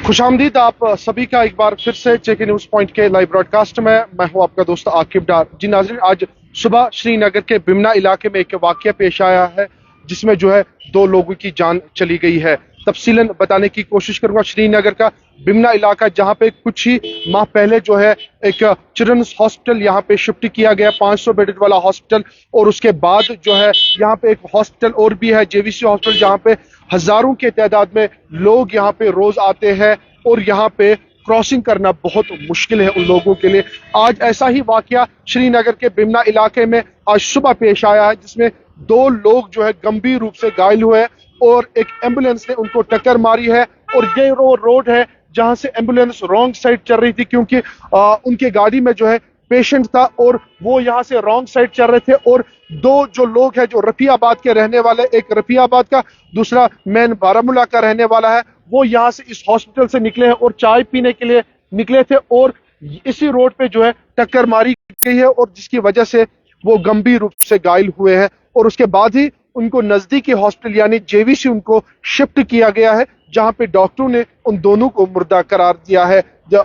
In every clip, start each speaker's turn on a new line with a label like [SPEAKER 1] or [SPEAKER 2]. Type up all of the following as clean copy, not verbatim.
[SPEAKER 1] खुशामदीद आप सभी का एक बार फिर से चेक न्यूज पॉइंट के लाइव ब्रॉडकास्ट में। मैं हूं आपका दोस्त आकिब डार। जी नाज़रीन, आज सुबह श्रीनगर के बिमना इलाके में एक वाकया पेश आया है जिसमें जो है 2 लोगों की जान चली गई है। तफसीलन बताने की कोशिश करूंगा। श्रीनगर का बिमना इलाका, जहां पे कुछ ही माह पहले जो है एक चिल्ड्रंस हॉस्पिटल यहाँ पे शिफ्ट किया गया, 500 बेड वाला हॉस्पिटल, और उसके बाद जो है यहाँ पे एक हॉस्पिटल और भी है, जेवीसी हॉस्पिटल, जहाँ पे हजारों के तादाद में लोग यहाँ पे रोज आते हैं और यहाँ पे क्रॉसिंग करना बहुत मुश्किल है उन लोगों के लिए। आज ऐसा ही वाकया श्रीनगर के बिमना इलाके में आज सुबह पेश आया है, जिसमें 2 लोग जो है गंभीर रूप से घायल हुए और एक एम्बुलेंस ने उनको टक्कर मारी है। और ये वो रोड है जहां से एम्बुलेंस रॉन्ग साइड चल रही थी, क्योंकि उनके गाड़ी में जो है पेशेंट था और वो यहाँ से रॉन्ग साइड चल रहे थे। और 2 जो लोग हैं जो रफियाबाद के रहने वाले, एक रफियाबाद का, दूसरा मैन बारामूला का रहने वाला है, वो यहाँ से इस हॉस्पिटल से निकले हैं और चाय पीने के लिए निकले थे और इसी रोड पे जो है टक्कर मारी गई है, और जिसकी वजह से वो गंभीर रूप से घायल हुए हैं। और उसके बाद ही उनको नजदीकी हॉस्पिटल यानी जेवीसी उनको शिफ्ट किया गया है, जहां पे डॉक्टरों ने उन दोनों को मुर्दा करार दिया है।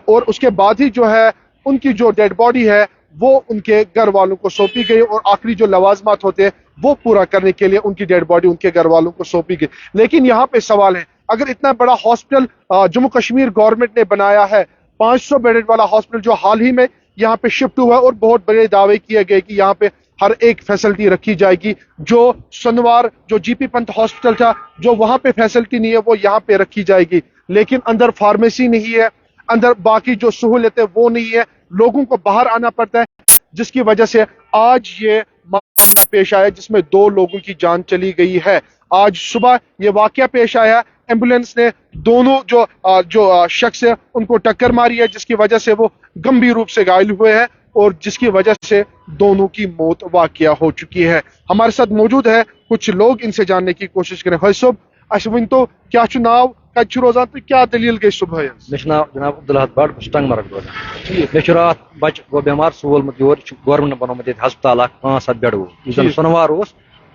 [SPEAKER 1] और उसके बाद ही जो है उनकी जो डेड बॉडी है वो उनके घर वालों को सौंपी गई और आखिरी जो लवाजमात होते हैं वो पूरा करने के लिए उनकी डेड बॉडी उनके घर वालों को सौंपी गई। लेकिन यहाँ पे सवाल है, अगर इतना बड़ा हॉस्पिटल जम्मू कश्मीर गवर्नमेंट ने बनाया है, 500 बेड वाला हॉस्पिटल जो हाल ही में यहाँ पे शिफ्ट हुआ, और बहुत बड़े दावे किए गए कि यहाँ पे हर एक फैसिलिटी रखी जाएगी, जो सनवार जो जीपी पंत हॉस्पिटल था जो वहां पे फैसिलिटी नहीं है वो यहाँ पे रखी जाएगी, लेकिन अंदर फार्मेसी नहीं है, अंदर बाकी जो सहूलतें वो नहीं है, लोगों को बाहर आना पड़ता है, जिसकी वजह से आज ये मामला पेश आया जिसमें 2 लोगों की जान चली गई है। आज सुबह ये वाकया पेश आया, एम्बुलेंस ने दोनों जो शख्स है उनको टक्कर मारी है, जिसकी वजह से वो गंभीर रूप से घायल हुए हैं और जिसकी वजह से दोनों की मौत वाकया हो चुकी है। हमारे साथ मौजूद है कुछ लोग, इनसे जानने की कोशिश करें। भाई साहब, अश्विन तो क्या चुनाव कच्छ रोजान तो क्या दलील गई सुबह?
[SPEAKER 2] मे जनाब अब्दुल्लाह बट टंग मरग रोजान। मे रात बच गो बीमार सोलमत योर गवर्नमेंट बनोमत हस्पताल 5-7 बेड वो सनवार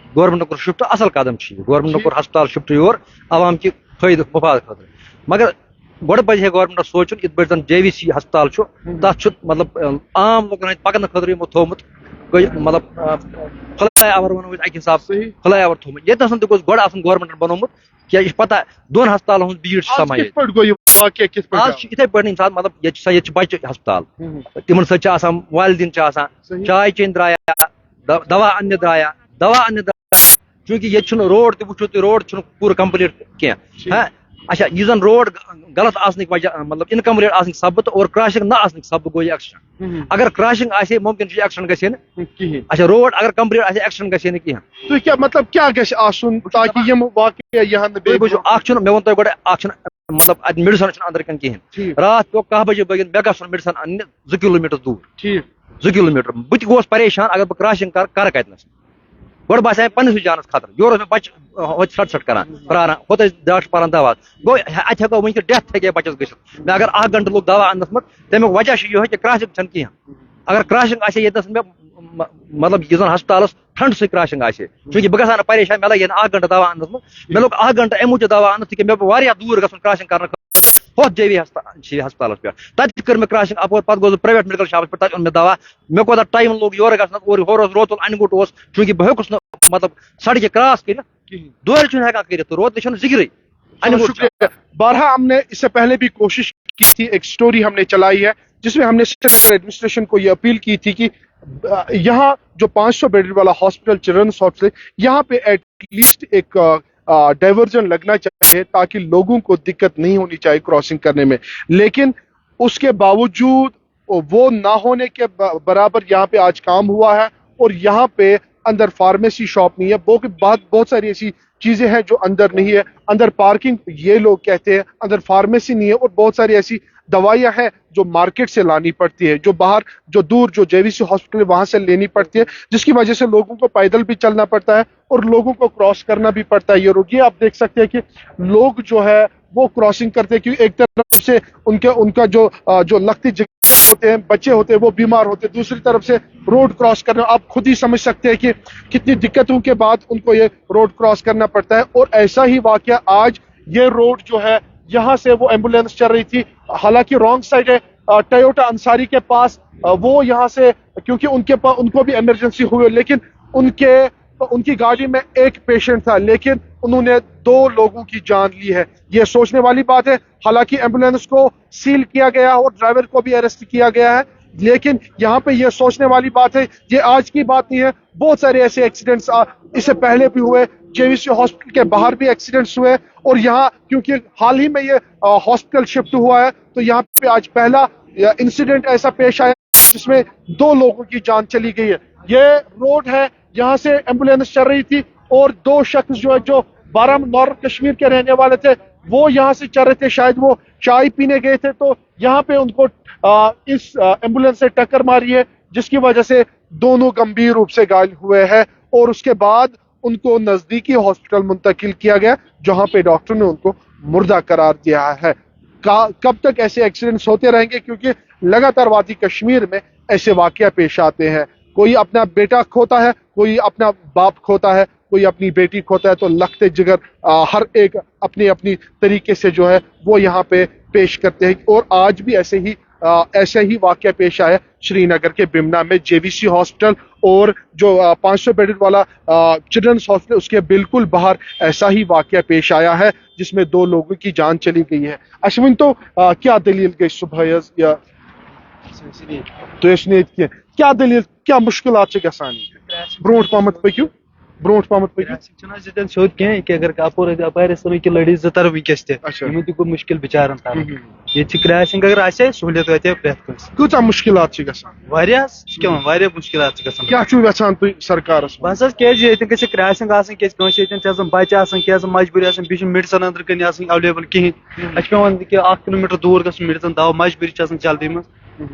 [SPEAKER 2] गवर्नमेंट कोर शिफ्ट असल कदम गवर्नमेंट कोर हस्पताल शिफ्ट योर आवाम की फायदे मफाद खतर, मगर गोड़ पजे गवर्नमेंट सोचुन इत पे जन जेवीसी हस्पताल तथ मतलब आम लोगन पकन खतर थोमुत मतलब फ्लाई ओवर वन अक हिसाब फ्लाई ओवर थोमुत ये गोस गोड़ गवर्नमेंट बनोमुत क्या पता 2 हस्पताल हूँ भीड़ समा इथे पे मतलब ये बच्चे हस्पताल तिमन सत्य वालदीन चाय चेन द्राया दवा अन्य द्राया चूंकि ये रोड वो रोड पूरा कंप्लीट क्या अच्छा ये जन रोड गलत आने वजह मतलब इनकम्प्लीट आने सबत और क्रॉसिंग ना आने सबत गो एक्सीडेंट। अगर क्रॉसिंग आसे मुमकिन एक्सीडेंट गए अच्छा रोड अगर कंप्लीट आसे एक्सीडेंट गए कहीं
[SPEAKER 1] तो क्या मतलब क्या गश आसुन ताकि यम वाकया यहाँ
[SPEAKER 2] मे वो गोटे मतलब मेडिसन अंदर कन कहें रात पे 1 बजे बगन मे गन मेडिसन अन्न 2 किलोमीटर दूर 2 किलोमीटर बहुत गोस परेशान अगर बह क्रॉसिंग कर कतनस गोड़ बसा पन्नस जानस खतर योर मे बच सट कर होत डॉक्टर पान दवा गो अत हेको वन डेथ हे बचस गि मे अगर 1 घंटे लोग दवा अन्नस मत तमिक वजह ये कि क्रॉसिंग छन कह अगर क्रॉसिंग आसे ये मे मतलब ये हस्पताल ठंड से क्रॉसिंग आसे चूंकि बह गसा परेशान मे लगे 1 घंटे दवा अन्नस मत मे लोग 1 घंटे अमू दवा अन्न मे वारिया दूर गन क्रॉसिंग कर होत जेवी हस्पताल पे तत कर मे क्रॉसिंग अपोर पत गो प्राइवेट मेडिकल शॉप पे तत मे दवा मे कोता टाइम लोग योर गसन और रोतुल अनगुट चूंकि बह हेकुस मतलब सड़क क्रॉस कर दोर हेका कर तो रोत जिक्र।
[SPEAKER 1] बारहा हमने इससे पहले भी कोशिश की थी, एक स्टोरी हमने चलाई है जिसमें हमने सेंट्रल एडमिनिस्ट्रेशन को ये अपील की थी कि यहाँ जो 500 बेड वाला हॉस्पिटल चिल्ड्रंस हॉस्पिटल यहाँ पे एटलीस्ट एक डाइवर्जन लगना चाहिए ताकि लोगों को दिक्कत नहीं होनी चाहिए क्रॉसिंग करने में, लेकिन उसके बावजूद वो ना होने के बराबर यहाँ पे आज काम हुआ है। और यहाँ पे अंदर फार्मेसी शॉप नहीं है, बहुत सारी ऐसी चीजें हैं जो अंदर नहीं है, अंदर पार्किंग ये लोग कहते हैं, अंदर फार्मेसी नहीं है, और बहुत सारी ऐसी दवाइयां हैं जो मार्केट से लानी पड़ती है, जो बाहर जो दूर जो जेवीसी हॉस्पिटल है वहां से लेनी पड़ती है, जिसकी वजह से लोगों को पैदल भी चलना पड़ता है और लोगों को क्रॉस करना भी पड़ता है। ये आप देख सकते हैं कि लोग जो है वो क्रॉसिंग करते हैं, क्योंकि एक तरफ से उनका जो लगती होते हैं, बच्चे होते हैं, वो बीमार होते हैं, दूसरी तरफ से रोड क्रॉस करना, आप खुद ही समझ सकते हैं कि कितनी दिक्कतों के बाद उनको ये रोड क्रॉस करना पड़ता है। और ऐसा ही वाकया आज ये रोड जो है, यहाँ से वो एम्बुलेंस चल रही थी, हालांकि रॉन्ग साइड है टोयोटा अंसारी के पास, वो यहाँ से क्योंकि उनको भी इमरजेंसी हुई, लेकिन उनकी गाड़ी में एक पेशेंट था, लेकिन उन्होंने 2 लोगों की जान ली है। ये सोचने वाली बात है। हालांकि एम्बुलेंस को सील किया गया और ड्राइवर को भी अरेस्ट किया गया है, लेकिन यहाँ पे ये सोचने वाली बात है, ये आज की बात नहीं है, बहुत सारे ऐसे एक्सीडेंट्स इससे पहले भी हुए, जेवीसी हॉस्पिटल के बाहर भी एक्सीडेंट्स हुए, और यहाँ क्योंकि हाल ही में ये हॉस्पिटल शिफ्ट हुआ है, तो यहाँ पे आज पहला इंसिडेंट ऐसा पेश आया जिसमें 2 लोगों की जान चली गई है। ये रोड है, यहाँ से एम्बुलेंस चल रही थी और 2 शख्स जो बारामूला नॉर्थ कश्मीर के रहने वाले थे, वो यहाँ से चल रहे थे, शायद वो चाय पीने गए थे, तो यहाँ पे उनको इस एम्बुलेंस से टक्कर मारी है, जिसकी वजह से दोनों गंभीर रूप से घायल हुए हैं, और उसके बाद उनको नजदीकी हॉस्पिटल मुंतकिल किया गया, जहाँ पे डॉक्टर ने उनको मुर्दा करार दिया है। कब तक ऐसे एक्सीडेंट्स होते रहेंगे, क्योंकि लगातार वादी कश्मीर में ऐसे वाकया पेश आते हैं, कोई अपना बेटा खोता है, कोई अपना बाप खोता है, कोई अपनी बेटी खोता है, तो लखते जिगर हर एक अपनी अपनी तरीके से जो है वो यहाँ पे पेश करते हैं। और आज भी ऐसे ही वाकया पेश आया श्रीनगर के बिमना में, जेवीसी हॉस्पिटल और जो 500 बेड वाला चिल्ड्रंस हॉस्पिटल, उसके बिल्कुल बाहर ऐसा ही वाकया पेश आया है, जिसमें 2 लोगों की जान चली गई है। अश्विन, तो क्या दलील गई सुबह या तो क्या दलील, क्या मुश्किलात गसान ब्रोट पहमत पकू
[SPEAKER 3] सोद कह अगर अपर कि लड़ी 2 तरफ वस तक मुश्किल बिचारन तरफ ये क्रैशिंग अगर सहूलियत वाते प्रेत
[SPEAKER 1] कूचा मुश्किलात
[SPEAKER 3] मुश्किल
[SPEAKER 1] क्या यछान तुम सरकारस
[SPEAKER 3] बस क्या क्रैशिंग क्या बच्चे क्या मजबूरी बे मेडिसन अंदर कन अवेलेबल कहें पेवान 1 किलोमीटर दूर गो मेडिसन दवा मजबूरी जल्दी मज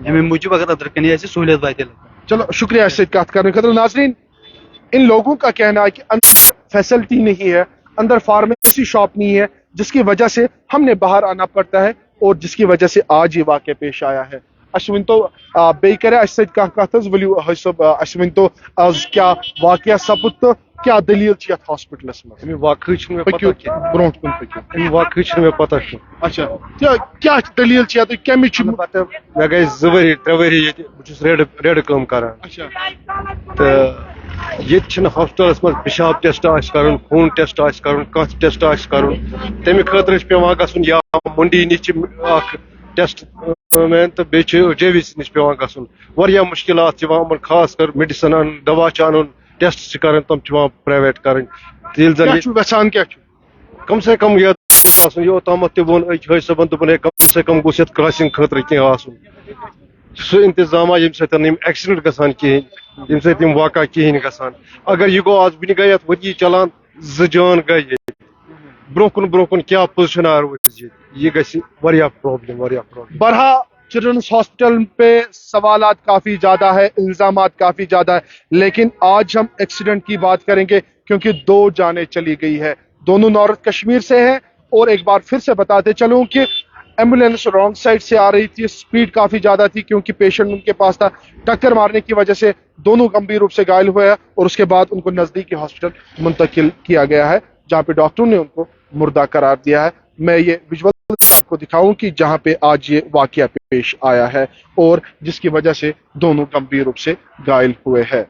[SPEAKER 3] अमे मूजूब अगर अंदर कन सहूलियत वाते।
[SPEAKER 1] चलो शुक्रिया इससे बात करने का। नाजरीन, इन लोगों का कहना है कि अंदर फैसिलिटी नहीं है, अंदर फार्मेसी शॉप नहीं है, जिसकी वजह से हमने बाहर आना पड़ता है, और जिसकी वजह से आज ये वाक़या पेश आया है। अश्विन तो बेकर अश्विन तो क्या वाक़या सपुत, तो क्या दलील हॉस्पिटल में
[SPEAKER 4] वाक़ पता
[SPEAKER 1] अच्छा क्या दलील कमी
[SPEAKER 4] मे गई 2 वरी 3 वरी रेड कम कर तो हॉस्पिटल मज पेशाब टेस्ट कर, खून टेस्ट कर, कथ टेस्ट कर, तमें खतर पेवान गन या मंडी नश टेस्ट मैन तो बे जेवीसी नश पेवान गन मुश्किलात खास कर मेडिसन अन दवा अन टेस्ट कर तम प्राइवेट कर कम से कम योतम तोन सबन दोपन कम से कम गोस क्रॉसिंग खतर कह सह इंतजाम ये एक्सीडेंट गसान कहें ये वाक़ कहें गसान। अगर यह गो आज बुन गई वती चलान 2 जान गई ब्रोकन क्या पोजिशन यह गया प्रॉब्लम।
[SPEAKER 1] बरहा चिल्ड्रंस हॉस्पिटल पे सवालात काफी ज्यादा है, इल्जामात काफी ज्यादा है, लेकिन आज हम एक्सीडेंट की बात करेंगे, क्योंकि 2 जानें चली गई है, दोनों नॉर्थ कश्मीर से हैं। और एक बार फिर से बताते चलूं कि एम्बुलेंस रॉन्ग साइड से आ रही थी, स्पीड काफी ज्यादा थी, क्योंकि पेशेंट उनके पास था, टक्कर मारने की वजह से दोनों गंभीर रूप से घायल हुए हैं, और उसके बाद उनको नजदीकी हॉस्पिटल मुंतकिल किया गया है, जहां पे डॉक्टरों ने उनको मुर्दा करार दिया है। मैं ये विजुअल आपको दिखाऊं कि जहां पे आज ये वाकया पेश आया है, और जिसकी वजह से दोनों गंभीर रूप से घायल हुए हैं।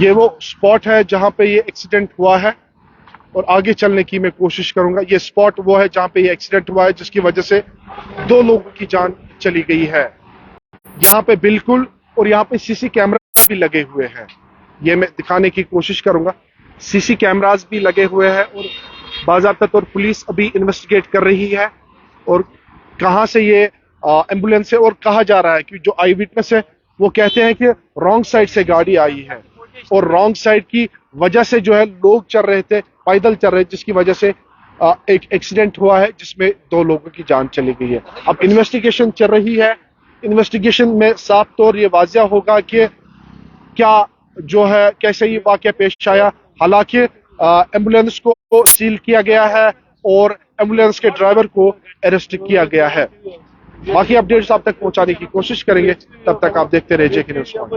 [SPEAKER 1] ये वो स्पॉट है जहां पे ये एक्सीडेंट हुआ है, और आगे चलने की मैं कोशिश करूंगा। ये स्पॉट वो है जहां पे ये एक्सीडेंट हुआ है, जिसकी वजह से 2 लोगों की जान चली गई है। यहाँ पे बिल्कुल, और यहाँ पे सीसी कैमरा भी लगे हुए हैं, ये मैं दिखाने की कोशिश करूंगा। सीसी कैमरास भी लगे हुए हैं, और बाज़ाब्ता तौर पुलिस अभी इन्वेस्टिगेट कर रही है, और कहाँ से ये एम्बुलेंस है और कहा जा रहा है कि जो आई विटनेस है वो कहते हैं कि रॉन्ग साइड से गाड़ी आई है। اور رانگ سائڈ کی وجہ سے جو ہے لوگ چل رہے تھے، پیدل چل رہے تھے، جس کی وجہ سے ایک ایکسیڈنٹ ہوا ہے جس میں 2 لوگوں کی جان چلی گئی ہے۔ اب انویسٹیگیشن چل رہی ہے، انویسٹیگیشن میں صاف طور یہ واضح ہوگا کہ کیا جو ہے کیسے یہ واقعہ پیش آیا۔ حالانکہ ایمبولینس کو سیل کیا گیا ہے اور ایمبولینس کے ڈرائیور کو اریسٹ کیا گیا ہے۔ باقی اپڈیٹس آپ تک پہنچانے کی کوشش کریں گے، تب تک آپ دیکھتے رہیے JK نیوز پوائنٹ۔